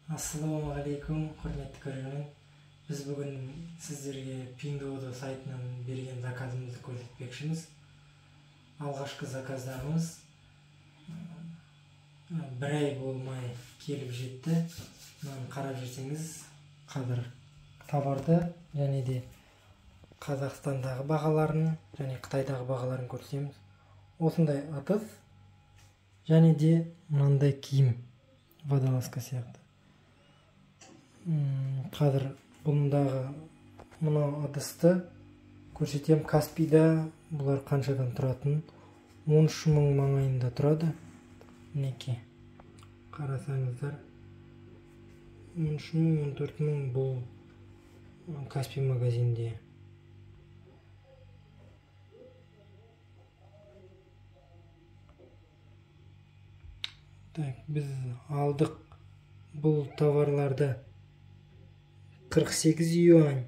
Ассалаумағалейкум, құрметті көрермен. Біз бүгін сіздерге Pinduoduo сайтынан берген заказымызды көрсетпекшіміз. Алғашқы заказдарымыз бір ай болмай келіп жетті. Мынаны қарап жүрсеңіз, қазір товарды және де Қазақстандағы бағаларын және Қытайдағы бағаларын көрсетеміз. Осындай ыдыс және де мынандай киім, водолазка сияқты. Қазір бұндағы мынау ыдысты көрсетем. Каспийда бұлар қаншадан тұратын? 13 мың маңайында тұрады. Мінекей, қарасаңыздар, 13 мың, 14 мың бұл Каспий магазинде. Так, біз алдық бұл товарларды 48 юань,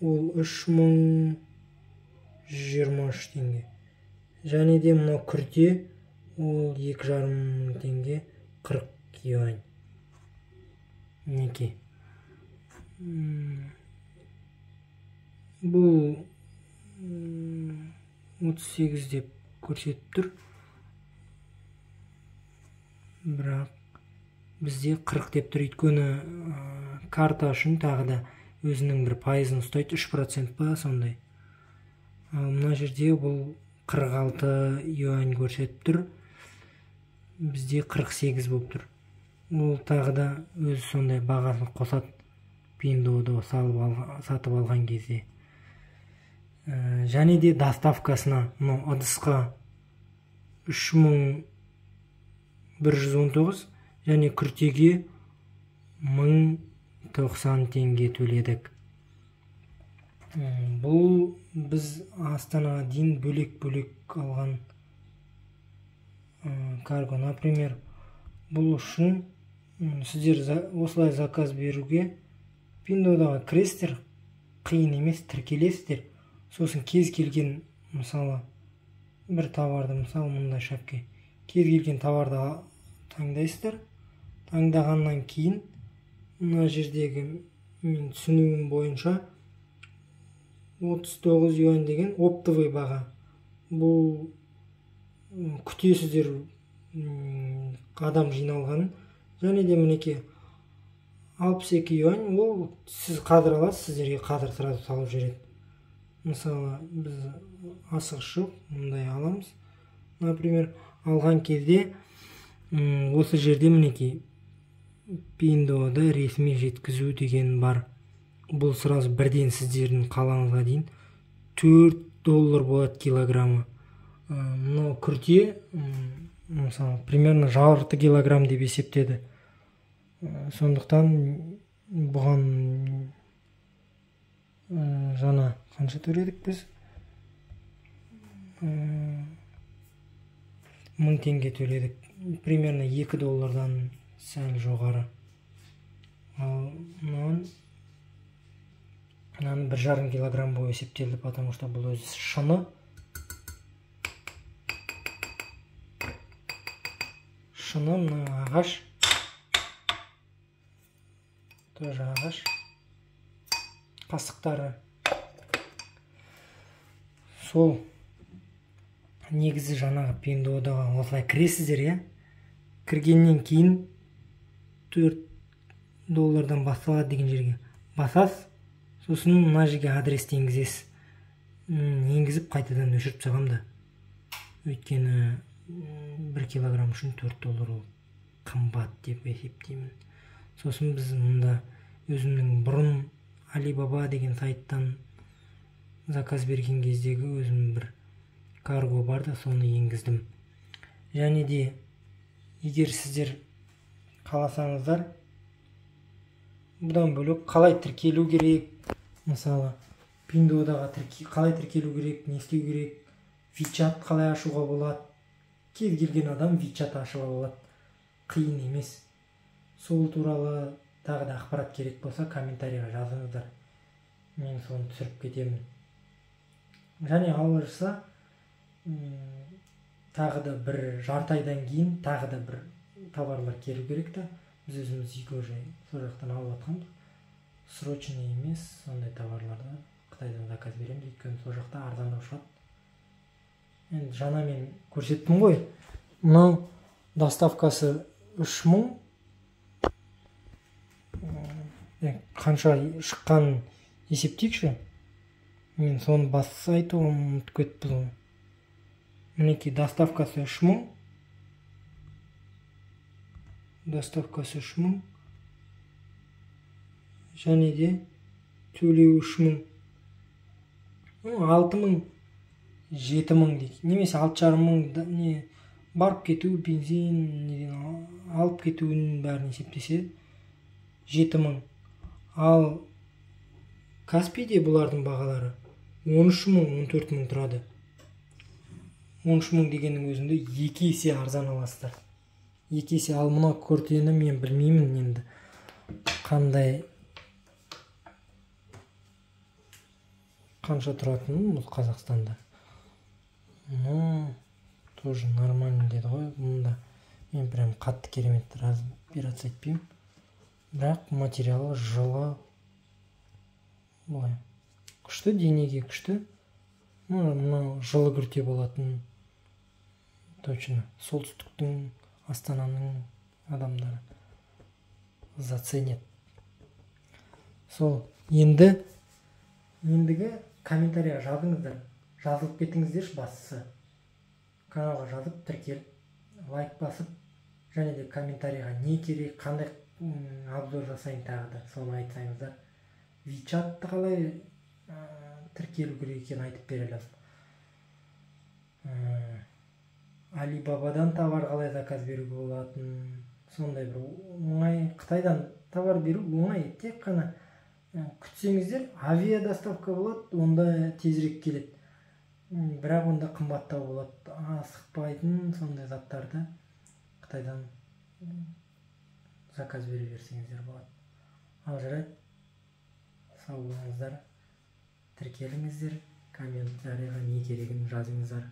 ол 3123 теңге. Және де мынау күрте, ол 2,5 теңге, 40 юань. Мінекей. Бұл 38 деп көрсетіп тұр. Бірақ бізде 40 деп тұр, өйткені карта үшін тағы да өзінің бір пайызын ұстайды, 3% па сондай. Мына жерде бұл 46 юань көрсетіп тұр, бізде 48 болып тұр. Ол тағы да өз сондай бағасын қосады Pinduoduo сатып алған кезде. Және де доставкасына мынау ыдысқа 3119 және күртеге 1090 теңге төледік. Бұл біз Астанаға дейін бөлек-бөлек алған карго. Например, бұл үшін сіздер осылай заказ беруге Pinduoduoға кіресіздер, қиын емес, тіркелесіздер. Сосын кез келген, мысалы, бір товарды, мысалы, мұндай шапке, кез келген товарды таңдайсыздар. Таңдағаннан кейін мына жердегі мен түсінуім бойынша 39 юань деген оптовый баға. Бұл күтесіздер адам жиналғанын. Және де мінекей 62 юань, ол сіз қадыр аласыз, сіздерге қадыр сразу салып жүреді. Мысалы, біз асығыс жоқ, мұндай аламыз. Например, алған кезде осы жерде мінекей Pinduoduo ресми жеткізу деген бар. Бұл сразу бірден сіздердің қалаңызға дейін $4 болады килограммы. Мынау күрте, мысалы, примерно жарты килограмм деп есептеді. Сондықтан бұған жаңа қанша төледік біз? 1000 теңге төледік. Примерно $2 сәл жоғары. Ал мынаны 1,5 килограмм бойы есептелді, потому что бұл өзі шыны. Шыны, мына ағаш. Тоже ағаш. Қасықтары. Сол негізі жаңағы Pinduoduoға осылай кіресіздер, кіргеннен кейін $4 басталады деген жерге басасыз. Сосын мына жерге адресті енгізесіз. Енгізіп қайтадан өшіріп тастағам да. Өйткені 1 килограмм үшін $4 қымбат деп есептеймін. Сосын біз мұнда өзімнің бұрын Alibaba деген сайттан заказ берген кездегі өзім бір карго бар да, соны енгіздім. Және де егер сіздер қаласаңыздар, бұдан бөлек қалай тіркелу керек, мысалы, Pinduoduoға қалай тіркелу керек, не істеу керек, WeChat қалай ашуға болады. Кез келген адам WeChat ашуға болады, қиын емес. Сол туралы тағы да ақпарат керек болса, комментарийға жазыңыздар. Мен соны түсіріп кетемін. Және алғашқысы тағы да бір жарты айдан кейін тағы да бір товарлар келу керек та. біз өзіміз үйге уже сол жақтан алып жатқанбыз. Срочный емес сондай товарларды Қытайдан заказ береміз, өйткені сол жақта арзандау шығады. Енді жаңа мен көрсеттім ғой, мынау доставкасы 3000, қанша шыққанын есептейікші. Мен соны басты айтуға ұмытып кетіппіз ғой. Мінекей доставкасы 3000, және де төлеу 3000, 6000, 7000 дейді. Немесе 6500 не барып кету, бензин алып кетуінің бәрін есептесе 7000. Ал Каспийде бұлардың бағалары 13000, 14000 тұрады. 13000 дегеннің өзінде 2 есе арзан аласыздар. 2 есе. Ал мына кортені мен білмеймін енді қанша тұратынын бұл Қазақстанда. Тоже нормально деді ғой. Мұнда мен прям қатты керемет разбираться етпеймін. Бірақ материалы жылы былай күшті, денеге күшті. Мына жылы күрте болатын. Точно солтүстіктің, Астананың адамдары заценет. Сол ендігі комментарийға жазыңыздар. Жазылып кетіңіздерші бастысы. Каналға жазып, тіркеліп, лайк басып, және де комментарийға не керек, қандай обзор жасайын тағы да, соны айтсаңыздар. WeChat'ты қалай тіркелу керек екенін айтып бере аласыз. Alibaba-дан товар қалай заказ беруге болатын, сондай бір оңай. Қытайдан товар беру оңай, тек қана күтсеңіздер, авиа доставка болады, онда тезірек келеді. Бірақ онда қымбаттау болады. Асықпайтын сондай заттарды Қытайдан заказ бере берсеңіздер болады. Ал жарайды, сау болыңыздар, тіркеліңіздер, комментарийға не керегін жазыңыздар.